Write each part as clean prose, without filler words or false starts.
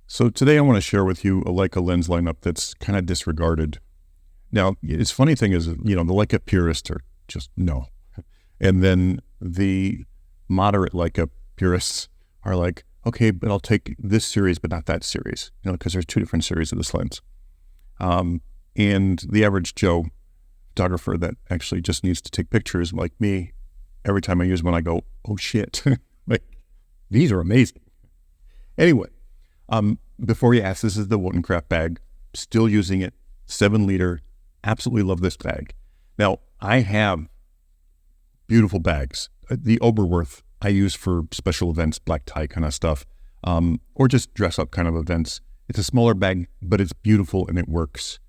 So today I want to share with you a Leica lens lineup that's kind of disregarded. Now, it's funny thing is, the Leica purists are just no. And then the moderate Leica purists are like, okay, but I'll take this series, but not that series, because there's two different series of this lens. And the average Joe photographer that actually just needs to take pictures like me, every time I use one, I go, oh shit, like these are amazing. Anyway, before you ask, this is the Wotancraft bag, still using it, 7-liter, absolutely love this bag. Now, I have beautiful bags. The Oberwerth I use for special events, black tie kind of stuff, or just dress up kind of events. It's a smaller bag, but it's beautiful and it works.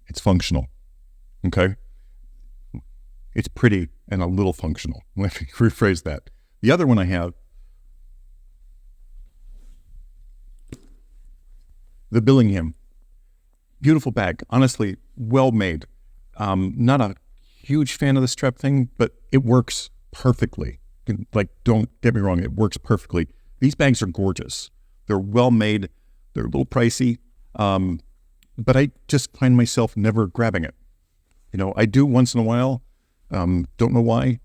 It's functional, okay? It's pretty and a little functional. Let me rephrase that. The other one I have, the Billingham, beautiful bag, honestly, well made. Not a huge fan of the strap thing, but it works perfectly. Like, don't get me wrong, it works perfectly. These bags are gorgeous. They're well made. They're a little pricey, but I just find myself never grabbing it. I do once in a while. Don't know why.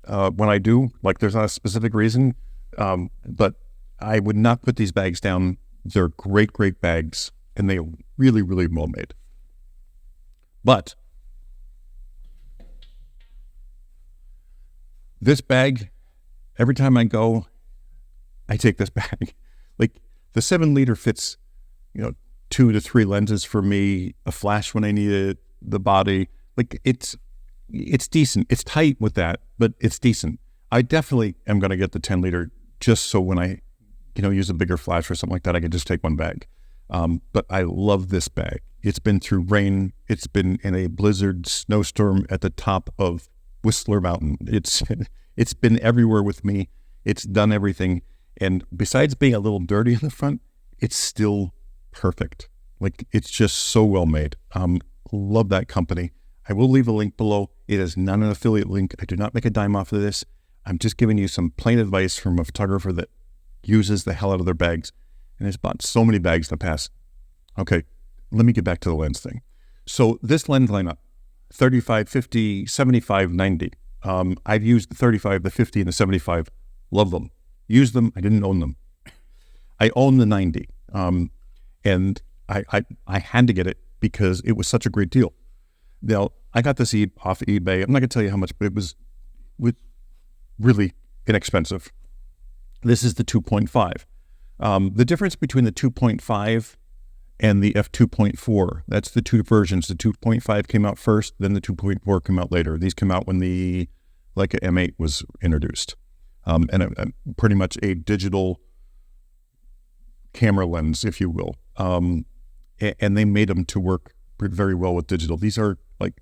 When I do, like, there's not a specific reason, but I would not put these bags down. They're great, great bags, and they are really, really well made. But this bag, every time I go, I take this bag. Like, the 7-liter fits, 2 to 3 lenses for me, a flash when I need it, the body. Like, it's decent. It's tight with that, but it's decent. I definitely am going to get the 10-liter just so when I, use a bigger flash or something like that, I can just take one bag. But I love this bag. It's been through rain. It's been in a blizzard snowstorm at the top of Whistler Mountain. It's been everywhere with me. It's done everything. And besides being a little dirty in the front, it's still perfect. Like, it's just so well made. Love that company. I will leave a link below. It is not an affiliate link. I do not make a dime off of this. I'm just giving you some plain advice from a photographer that uses the hell out of their bags and has bought so many bags in the past. Okay, let me get back to the lens thing. So this lens lineup, 35, 50, 75, 90. I've used the 35, the 50, and the 75. Love them. Use them. I didn't own them. I own the 90. And I had to get it because it was such a great deal. Now, I got this off eBay. I'm not going to tell you how much, but it was really inexpensive. This is the 2.5. The difference between the 2.5 and the f2.4, that's the two versions. The 2.5 came out first, then the 2.4 came out later. These came out when the Leica M8 was introduced. And pretty much a digital camera lens, if you will. And they made them to work very well with digital. These are like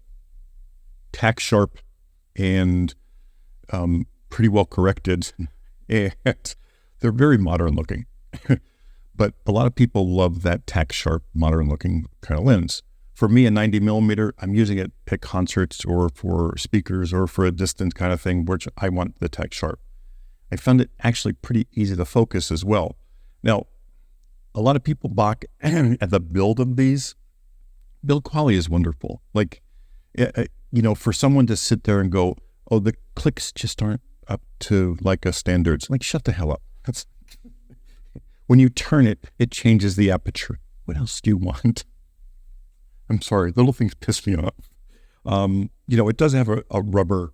tack sharp and pretty well corrected, and they're very modern looking. But a lot of people love that tack sharp, modern looking kind of lens. For me, a 90 millimeter, I'm using it at concerts or for speakers or for a distance kind of thing, which I want the tack sharp. I found it actually pretty easy to focus as well. Now, a lot of people balk at the build of these. Build quality is wonderful. Like, for someone to sit there and go, oh, the clicks just aren't up to Leica standards. Like, shut the hell up. When you turn it, it changes the aperture. What else do you want? I'm sorry, little things piss me off. It does have a rubber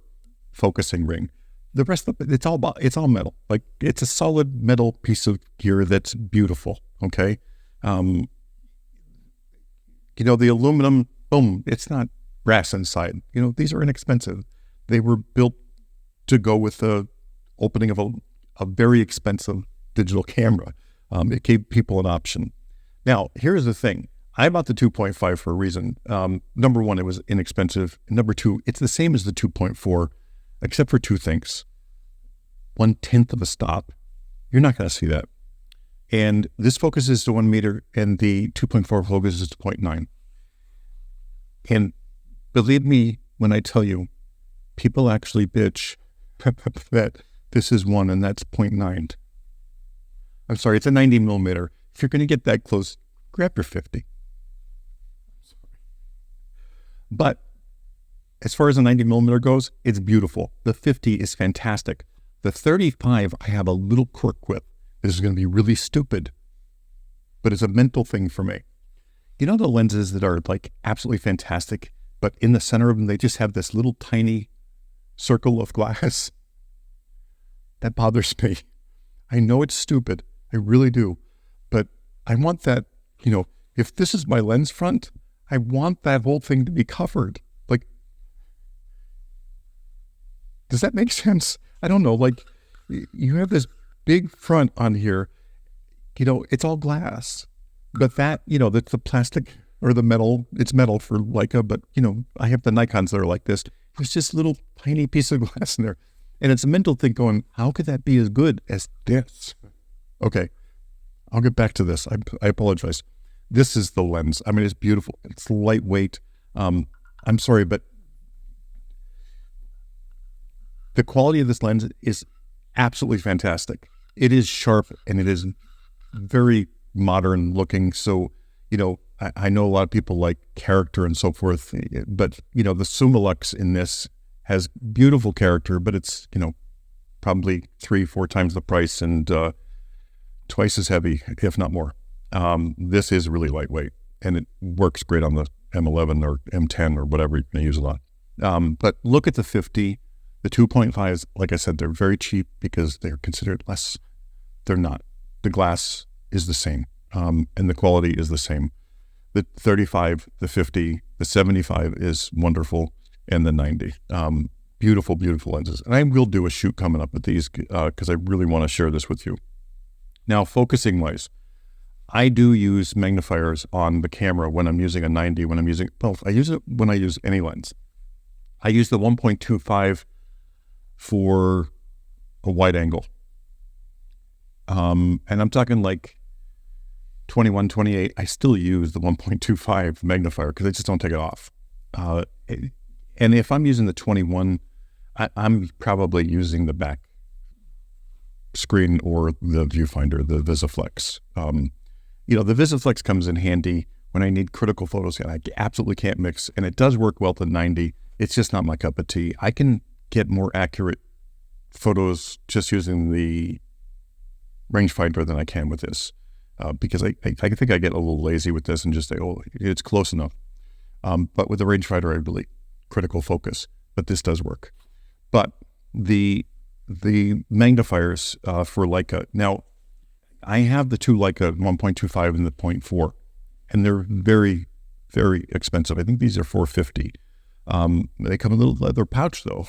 focusing ring. The rest of it, it's all metal. Like, it's a solid metal piece of gear that's beautiful. Okay. The aluminum, boom, it's not brass inside. These are inexpensive. They were built to go with the opening of a very expensive digital camera. It gave people an option. Now, here's the thing. I bought the 2.5 for a reason. Number one, it was inexpensive. Number two, it's the same as the 2.4, except for two things. 1/10 of a stop. You're not going to see that. And this focuses to 1 meter, and the 2.4 focuses to 0.9. And believe me when I tell you, people actually bitch that this is 1 and that's 0.9. I'm sorry, it's a 90 millimeter. if you're going to get that close, grab your 50. But as far as the 90 millimeter goes, it's beautiful. The 50 is fantastic. The 35, I have a little quirk with. This is going to be really stupid, but it's a mental thing for me. You know the lenses that are like absolutely fantastic, but in the center of them, they just have this little tiny circle of glass? That bothers me. I know it's stupid. I really do. But I want that, if this is my lens front, I want that whole thing to be covered. Like, does that make sense? I don't know. Like, you have this big front on here, it's all glass. But that, that's the plastic or the metal. It's metal for Leica, but, I have the Nikons that are like this. There's just a little tiny piece of glass in there. And it's a mental thing going, how could that be as good as this? Okay, I'll get back to this. I apologize. This is the lens. I mean, it's beautiful. It's lightweight. I'm sorry, but the quality of this lens is absolutely fantastic. It is sharp and it is very modern looking. So, I know a lot of people like character and so forth, but, the Summarit in this has beautiful character, but it's, probably 3-4 times the price and twice as heavy, if not more. This is really lightweight and it works great on the M11 or M10 or whatever you're going to use a lot. But look at the 50, the 2.5s, like I said, they're very cheap because they're considered less. They're not. The glass is the same, and the quality is the same. The 35, the 50, the 75 is wonderful, and the 90. Beautiful, beautiful lenses. And I will do a shoot coming up with these because I really want to share this with you. Now, focusing wise, I do use magnifiers on the camera when I'm using a 90, I use it when I use any lens. I use the 1.25 for a wide angle. And I'm talking like 21, 28, I still use the 1.25 magnifier because I just don't take it off. And if I'm using the 21, I'm probably using the back screen or the viewfinder, the VisiFlex. The VisiFlex comes in handy when I need critical photos and I absolutely can't mix, and it does work well to 90. It's just not my cup of tea. I can get more accurate photos just using the rangefinder than I can with this. Because I think I get a little lazy with this and just say, oh, it's close enough. But with the rangefinder, I really critical focus. But this does work. But the magnifiers for Leica. Now, I have the two Leica 1.25 and the 0.4, and they're very, very expensive. I think these are $450. They come in a little leather pouch, though.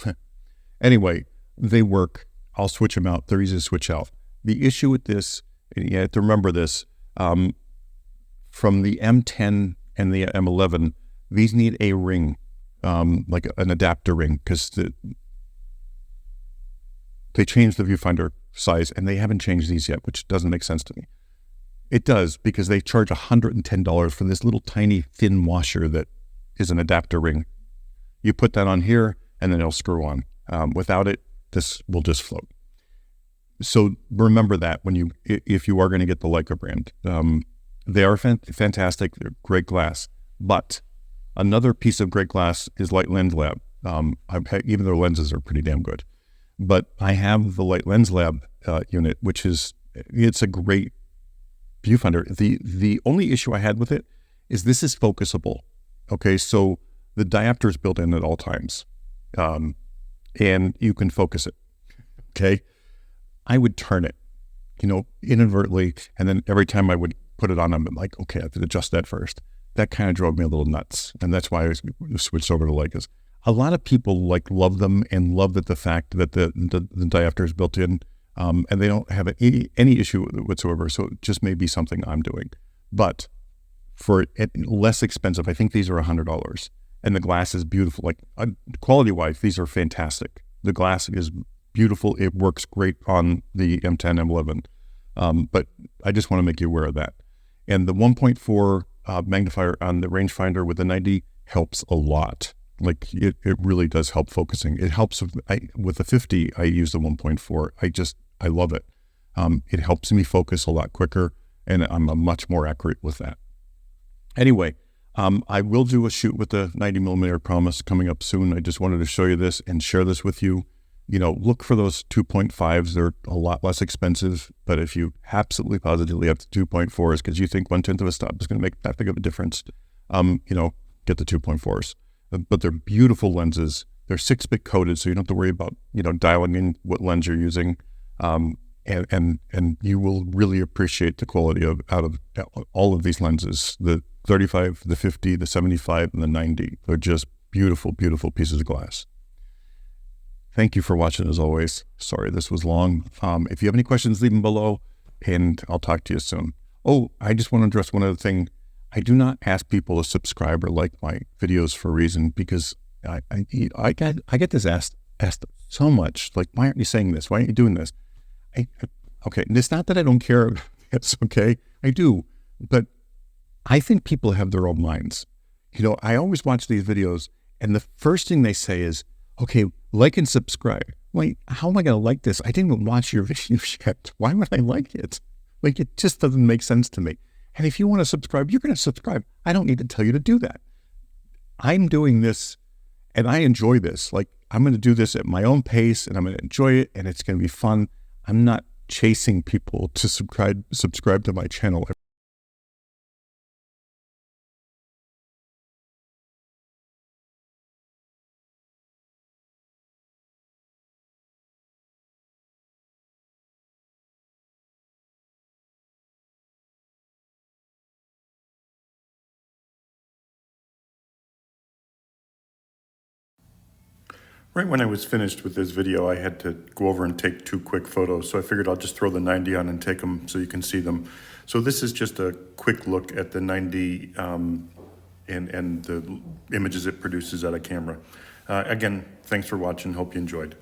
Anyway, they work. I'll switch them out. They're easy to switch out. The issue with this, and you have to remember this, from the M10 and the M11, these need a ring, like an adapter ring, because they changed the viewfinder size, and they haven't changed these yet, which doesn't make sense to me. It does, because they charge $110 for this little tiny thin washer that is an adapter ring. You put that on here, and then it'll screw on. Without it, this will just float. So remember that if you are going to get the Leica brand. They are fantastic. They're great glass. But another piece of great glass is Leica Lens Lab. Even their lenses are pretty damn good. But I have the Leica Lens Lab unit, it's a great viewfinder. The only issue I had with it is this is focusable. Okay, so the diopter is built in at all times. And you can focus it. Okay. I would turn it, inadvertently. And then every time I would put it on, I'm like, okay, I have to adjust that first. That kind of drove me a little nuts. And that's why I switched over to Leicas. A lot of people love them and love the fact that the diopter is built in, and they don't have any issue whatsoever. So it just may be something I'm doing. But for it less expensive, I think these are $100. And the glass is beautiful. Quality-wise, these are fantastic. The glass is beautiful. It works great on the M10, M11. But I just want to make you aware of that. And the 1.4 magnifier on the rangefinder with the 90 helps a lot. It really does help focusing. It helps with the 50. I use the 1.4. I love it. It helps me focus a lot quicker. and I'm much more accurate with that. Anyway, I will do a shoot with the 90 millimeter, promise, coming up soon. I just wanted to show you this and share this with you. You know, look for those 2.5s. They're a lot less expensive, but if you absolutely positively have the 2.4s because you think 1/10 of a stop is going to make that big of a difference, you know, get the 2.4s. But they're beautiful lenses. They're 6-bit coded, so you don't have to worry about, you know, dialing in what lens you're using. And you will really appreciate the quality out of all of these lenses. The 35, the 50, the 75, and the 90. They're just beautiful, beautiful pieces of glass. Thank you for watching as always. Sorry this was long. If you have any questions, leave them below, and I'll talk to you soon. Oh, I just want to address one other thing. I do not ask people to subscribe or like my videos for a reason, because I get this asked so much. Like, why aren't you saying this? Why aren't you doing this? Okay, and it's not that I don't care. It's okay. I do. But I think people have their own minds. You know, I always watch these videos, and the first thing they say is, okay, like and subscribe. Wait, how am I going to like this? I didn't even watch your video yet. Why would I like it? Like, it just doesn't make sense to me. And if you want to subscribe, you're going to subscribe. I don't need to tell you to do that. I'm doing this, and I enjoy this. Like, I'm going to do this at my own pace, and I'm going to enjoy it, and it's going to be fun. I'm not chasing people to subscribe to my channel. Right when I was finished with this video, I had to go over and take 2 quick photos, so I figured I'll just throw the 90 on and take them so you can see them. So this is just a quick look at the 90 and the images it produces out of camera. Again, thanks for watching. Hope you enjoyed.